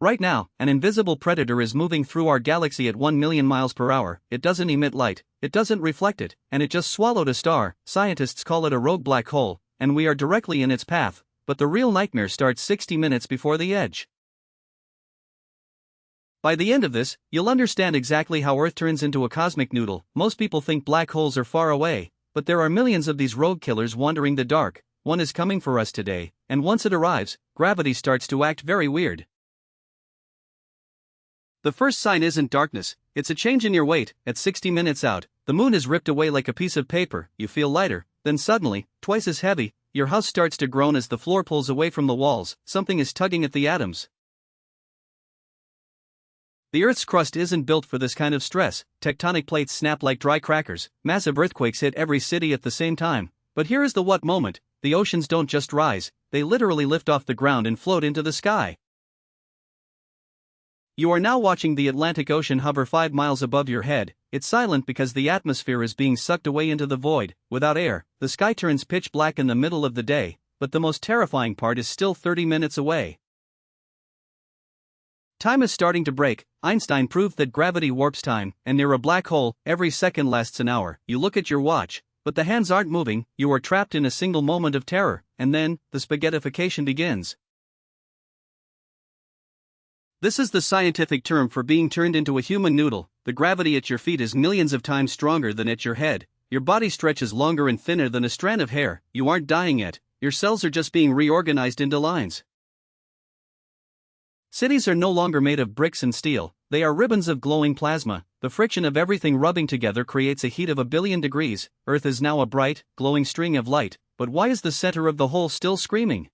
Right now, an invisible predator is moving through our galaxy at 1 million miles per hour. It doesn't emit light, it doesn't reflect it, and it just swallowed a star. Scientists call it a rogue black hole, and we are directly in its path, but the real nightmare starts 60 minutes before the edge. By the end of this, you'll understand exactly how Earth turns into a cosmic noodle. Most people think black holes are far away, but there are millions of these rogue killers wandering the dark. One is coming for us today, and once it arrives, gravity starts to act very weird. The first sign isn't darkness, it's a change in your weight. At 60 minutes out, the moon is ripped away like a piece of paper. You feel lighter, then suddenly, twice as heavy. Your house starts to groan as the floor pulls away from the walls. Something is tugging at the atoms. The Earth's crust isn't built for this kind of stress. Tectonic plates snap like dry crackers. Massive earthquakes hit every city at the same time. But here is the what moment: the oceans don't just rise, they literally lift off the ground and float into the sky. You are now watching the Atlantic Ocean hover 5 miles above your head. It's silent because the atmosphere is being sucked away into the void. Without air, the sky turns pitch black in the middle of the day, but the most terrifying part is still 30 minutes away. Time is starting to break. Einstein proved that gravity warps time, and near a black hole, every second lasts an hour. You look at your watch, but the hands aren't moving. You are trapped in a single moment of terror, and then, the spaghettification begins. This is the scientific term for being turned into a human noodle. The gravity at your feet is millions of times stronger than at your head. Your body stretches longer and thinner than a strand of hair. You aren't dying yet, your cells are just being reorganized into lines. Cities are no longer made of bricks and steel, they are ribbons of glowing plasma. The friction of everything rubbing together creates a heat of 1 billion degrees. Earth is now a bright, glowing string of light, but why is the center of the hole still screaming?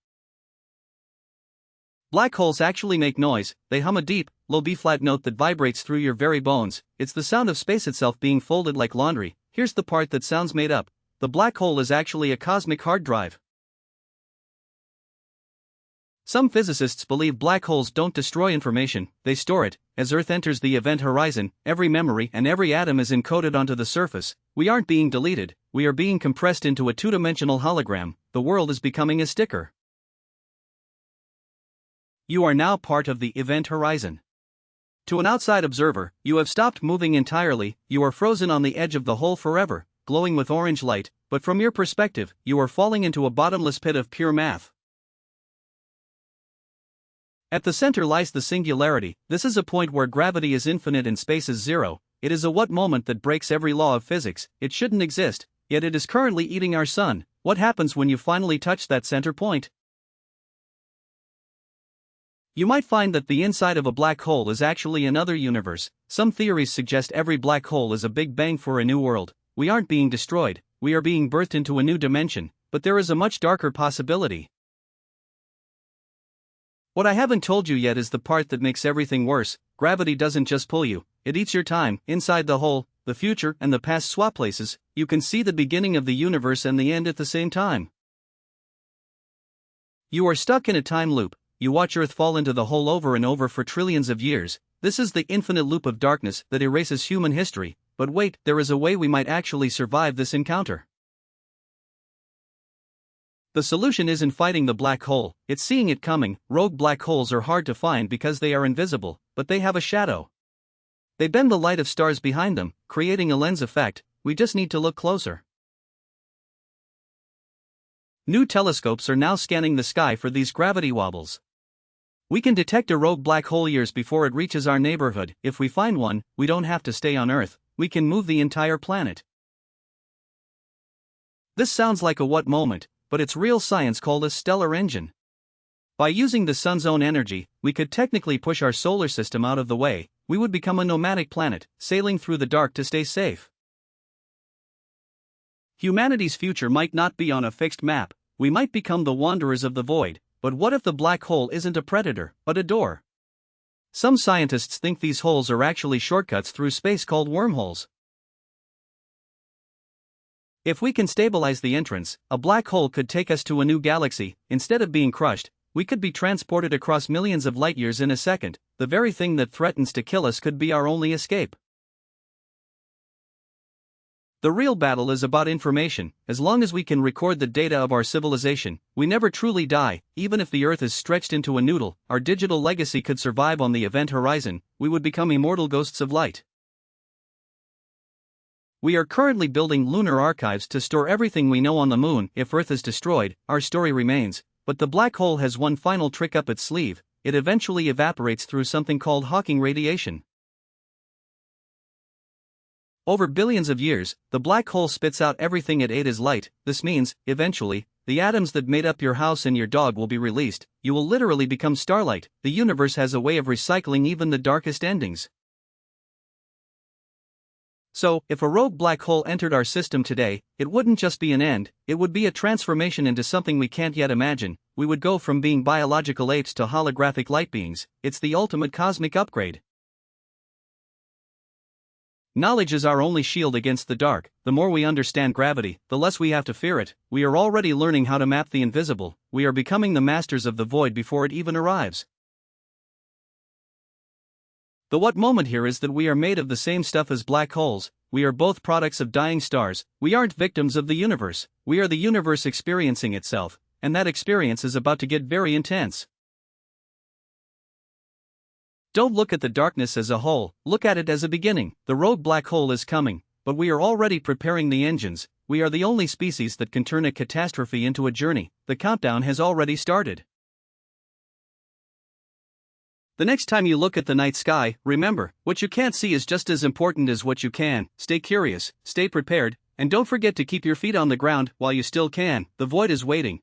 Black holes actually make noise. They hum a deep, low B-flat note that vibrates through your very bones. It's the sound of space itself being folded like laundry. Here's the part that sounds made up: the black hole is actually a cosmic hard drive. Some physicists believe black holes don't destroy information, they store it. As Earth enters the event horizon, every memory and every atom is encoded onto the surface. We aren't being deleted, we are being compressed into a two-dimensional hologram. The world is becoming a sticker. You are now part of the event horizon. To an outside observer, you have stopped moving entirely. You are frozen on the edge of the hole forever, glowing with orange light, but from your perspective, you are falling into a bottomless pit of pure math. At the center lies the singularity. This is a point where gravity is infinite and space is zero. It is a what moment that breaks every law of physics. It shouldn't exist, yet it is currently eating our sun. What happens when you finally touch that center point? You might find that the inside of a black hole is actually another universe. Some theories suggest every black hole is a big bang for a new world. We aren't being destroyed, we are being birthed into a new dimension, but there is a much darker possibility. What I haven't told you yet is the part that makes everything worse. Gravity doesn't just pull you, it eats your time. Inside the hole, the future and the past swap places. You can see the beginning of the universe and the end at the same time. You are stuck in a time loop. You watch Earth fall into the hole over and over for trillions of years. This is the infinite loop of darkness that erases human history. But wait, there is a way we might actually survive this encounter. The solution isn't fighting the black hole, it's seeing it coming. Rogue black holes are hard to find because they are invisible, but they have a shadow. They bend the light of stars behind them, creating a lens effect. We just need to look closer. New telescopes are now scanning the sky for these gravity wobbles. We can detect a rogue black hole years before it reaches our neighborhood. If we find one, we don't have to stay on Earth, we can move the entire planet. This sounds like a what moment, but it's real science called a stellar engine. By using the sun's own energy, we could technically push our solar system out of the way. We would become a nomadic planet, sailing through the dark to stay safe. Humanity's future might not be on a fixed map. We might become the wanderers of the void. But what if the black hole isn't a predator, but a door? Some scientists think these holes are actually shortcuts through space called wormholes. If we can stabilize the entrance, a black hole could take us to a new galaxy. Instead of being crushed, we could be transported across millions of light years in a second. The very thing that threatens to kill us could be our only escape. The real battle is about information. As long as we can record the data of our civilization, we never truly die. Even if the Earth is stretched into a noodle, our digital legacy could survive on the event horizon. We would become immortal ghosts of light. We are currently building lunar archives to store everything we know on the moon. If Earth is destroyed, our story remains. But the black hole has one final trick up its sleeve. It eventually evaporates through something called Hawking radiation. Over billions of years, the black hole spits out everything it ate as light. This means, eventually, the atoms that made up your house and your dog will be released. You will literally become starlight. The universe has a way of recycling even the darkest endings. So, if a rogue black hole entered our system today, it wouldn't just be an end, it would be a transformation into something we can't yet imagine. We would go from being biological apes to holographic light beings. It's the ultimate cosmic upgrade. Knowledge is our only shield against the dark. The more we understand gravity, the less we have to fear it. We are already learning how to map the invisible. We are becoming the masters of the void before it even arrives. The what moment here is that we are made of the same stuff as black holes. We are both products of dying stars. We aren't victims of the universe. We are the universe experiencing itself, and that experience is about to get very intense. Don't look at the darkness as a whole, look at it as a beginning. The rogue black hole is coming, but we are already preparing the engines. We are the only species that can turn a catastrophe into a journey. The countdown has already started. The next time you look at the night sky, remember, what you can't see is just as important as what you can. Stay curious, stay prepared, and don't forget to keep your feet on the ground while you still can. The void is waiting.